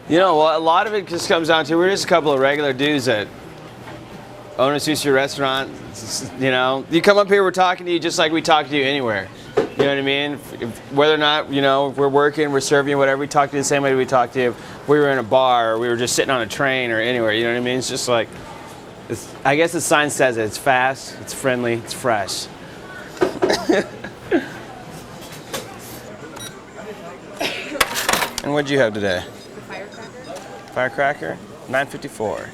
You know, well, a lot of it just comes down to we're just a couple of regular dudes that own a sushi restaurant. You know, you come up here, we're talking to you just like we talk to you anywhere. You know what I mean? Whether or not, you know, we're working, we're serving, whatever, we talk to you the same way we talk to you if we were in a bar or we were just sitting on a train or anywhere. You know what I mean? It's just like, I guess the sign says it. It's fast, it's friendly, it's fresh. And what'd you have today? Firecracker, $9.54.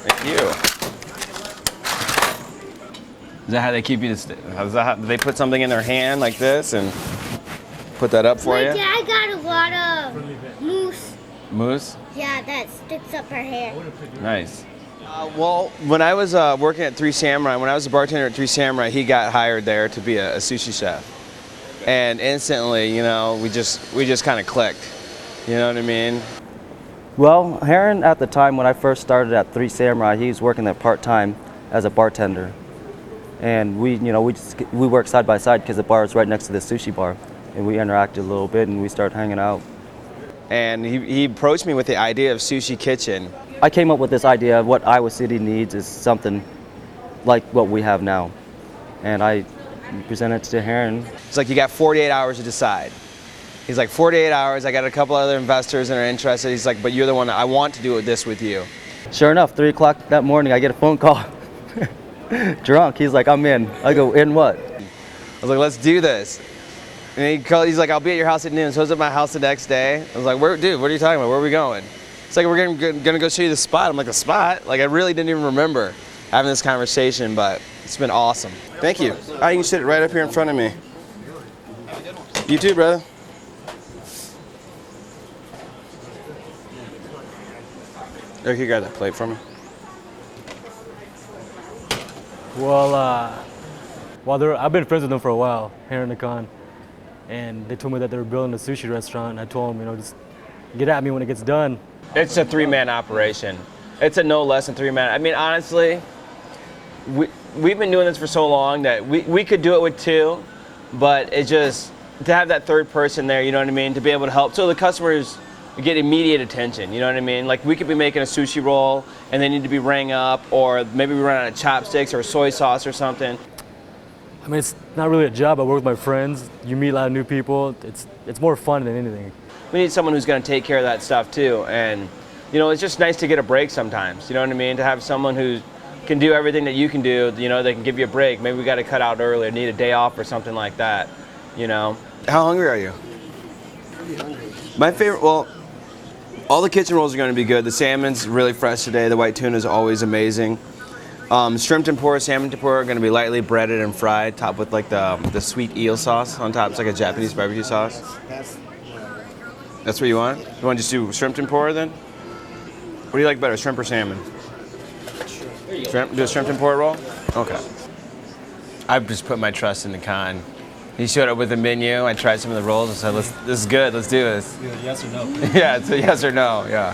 Thank you. Is that how they keep you? Do they put something in their hand like this and put that up for you? My dad got a lot of mousse. Mousse? Yeah, that sticks up her hair. Nice. Well, when I was working at Three Samurai, when I was a bartender at Three Samurai, he got hired there to be a sushi chef, and instantly, you know, we just kind of clicked. You know what I mean? Well, Herron at the time when I first started at Three Samurai, he was working there part-time as a bartender. And we worked side by side because the bar is right next to the sushi bar. And we interacted a little bit and we started hanging out. And he approached me with the idea of Sushikicchin. I came up with this idea of what Iowa City needs is something like what we have now. And I presented it to Herron. It's like you got 48 hours to decide. He's like, 48 hours, I got a couple other investors that are interested. He's like, but you're the one that I want to do this with you. Sure enough, 3 o'clock that morning, I get a phone call. Drunk, he's like, I'm in. I go, in what? I was like, let's do this. And he's like, I'll be at your house at noon. So I was at my house the next day. I was like, dude, what are you talking about? Where are we going? It's like, we're gonna go show you the spot. I'm like, the spot? Like, I really didn't even remember having this conversation, but it's been awesome. Thank you. You can sit right up here in front of me. You too, brother. Eric, you grab that plate for me. Well, I've been friends with them for a while, Herron and Nikone, and they told me that they were building a sushi restaurant, and I told them, you know, just get at me when it gets done. It's a 3-man operation. It's a no less than 3-man. I mean, honestly, we've been doing this for so long that we could do it with 2, but it just, to have that third person there, you know what I mean, to be able to help. So the customers get immediate attention, you know what I mean? Like, we could be making a sushi roll and they need to be rang up, or maybe we run out of chopsticks or soy sauce or something. I mean, it's not really a job. I work with my friends. You meet a lot of new people. It's more fun than anything. We need someone who's going to take care of that stuff too, and you know, it's just nice to get a break sometimes, you know what I mean? To have someone who can do everything that you can do, you know, they can give you a break. Maybe we got to cut out early or need a day off or something like that, you know? How hungry are you? Pretty hungry. My favorite, well, all the kitchen rolls are going to be good. The salmon's really fresh today. The white tuna is always amazing. Shrimp tempura, salmon tempura are going to be lightly breaded and fried, topped with like the sweet eel sauce on top. It's like a Japanese barbecue sauce. That's what you want? You want to just do shrimp tempura then? What do you like better, shrimp or salmon? Shrimp. Do a shrimp tempura roll? Okay. I've just put my trust in Nikone. He showed up with a menu. I tried some of the rolls and said, "This is good. Let's do this." Yes or no? Yeah, it's a yes or no. Yeah.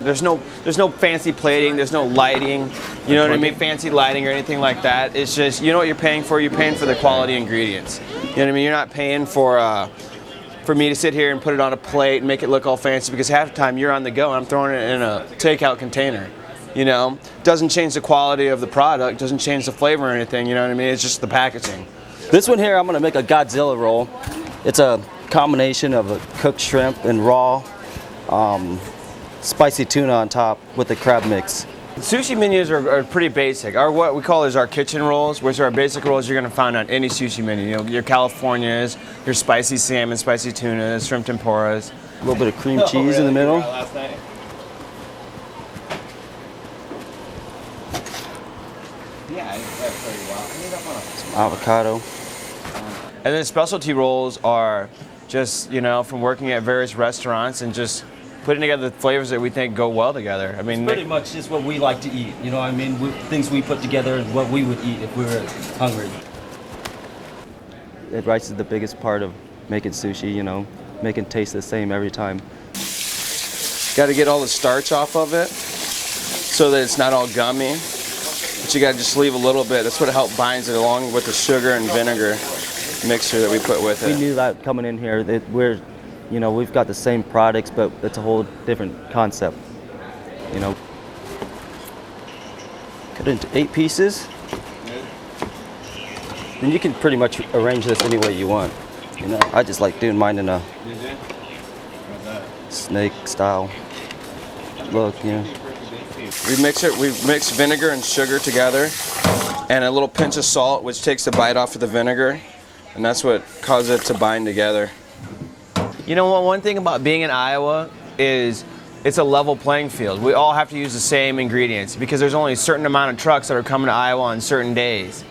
There's no fancy plating. There's no lighting. You know what I mean? Fancy lighting or anything like that. It's just, you know what you're paying for. You're paying for the quality ingredients. You know what I mean? You're not paying for me to sit here and put it on a plate and make it look all fancy, because half the time you're on the go and I'm throwing it in a takeout container. You know, doesn't change the quality of the product, doesn't change the flavor or anything, you know what I mean? It's just the packaging. This one here, I'm gonna make a Godzilla roll. It's a combination of a cooked shrimp and raw spicy tuna on top with the crab mix. Sushi menus are pretty basic. What we call is our kitchen rolls, which are our basic rolls you're gonna find on any sushi menu. You know, your Californias, your spicy salmon, spicy tunas, shrimp tempuras. A little bit of cream cheese in the middle. Avocado. And then specialty rolls are just, you know, from working at various restaurants and just putting together the flavors that we think go well together. I mean, it's pretty much just what we like to eat. You know what I mean? Things we put together and what we would eat if we were hungry. Rice is the biggest part of making sushi, you know, making it taste the same every time. Got to get all the starch off of it so that it's not all gummy. But you got to just leave a little bit. That's what helps binds it along with the sugar and vinegar. mixture that we put with We it. knew that coming in here that we've got the same products, but it's a whole different concept. Cut it into 8 pieces. And you can pretty much arrange this any way you want. I just like doing mine in a snake style look. We mix vinegar and sugar together, and a little pinch of salt, which takes the bite off of the vinegar, and that's what causes it to bind together. You know what? One thing about being in Iowa is it's a level playing field. We all have to use the same ingredients because there's only a certain amount of trucks that are coming to Iowa on certain days.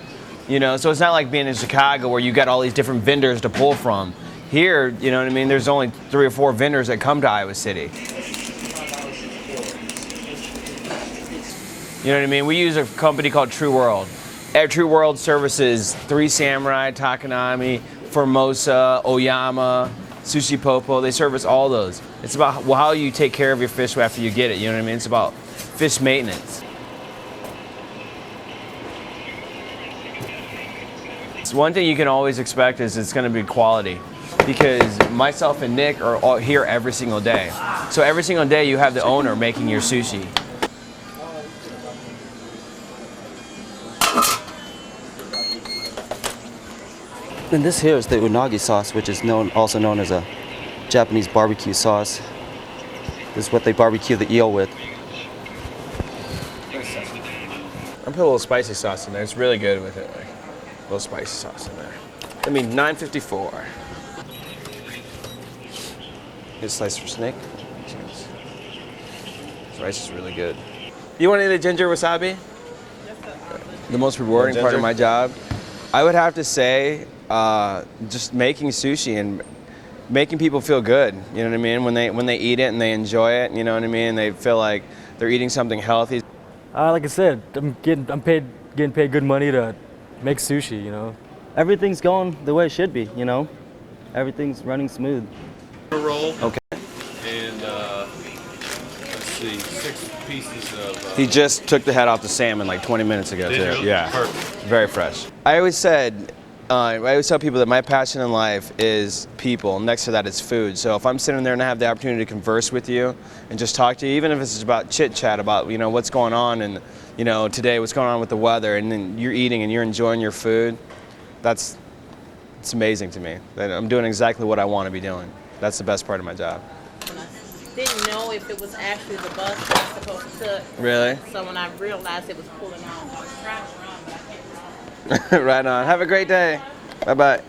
So it's not like being in Chicago where you got all these different vendors to pull from. Here, there's only 3 or 4 vendors that come to Iowa City. We use a company called True World. True World services 3 Samurai, Takanami, Formosa, Oyama, Sushi Popo. They service all those. It's about how you take care of your fish after you get it. It's about fish maintenance. One thing you can always expect is it's going to be quality, because myself and Nick are all here every single day. So every single day you have the owner making your sushi. And this here is the unagi sauce, which is also known as a Japanese barbecue sauce. This is what they barbecue the eel with. I put a little spicy sauce in there. It's really good with it. A little spicy sauce in there. $9.54. Good slice for Snake. Cheers. This rice is really good. You want any ginger wasabi? The most rewarding part of my job, I would have to say, just making sushi and making people feel good. When they eat it and they enjoy it. They feel like they're eating something healthy. Like I said, I'm getting paid good money to make sushi. Everything's going the way it should be. Everything's running smooth. A roll. Okay. And let's see, 6 pieces of. He just took the head off the salmon like 20 minutes ago. Did too. you? Yeah. Perfect. Very fresh. I always tell people that my passion in life is people. Next to that is food. So if I'm sitting there and I have the opportunity to converse with you and just talk to you, even if it's just about chit chat about what's going on and today what's going on with the weather, and then you're eating and you're enjoying your food, it's amazing to me. That I'm doing exactly what I want to be doing. That's the best part of my job. Didn't know if it was actually the bus that was supposed to. Really? So when I realized it was pulling off, I was trying to run, but I couldn't run. Right on. Have a great day. Bye-bye.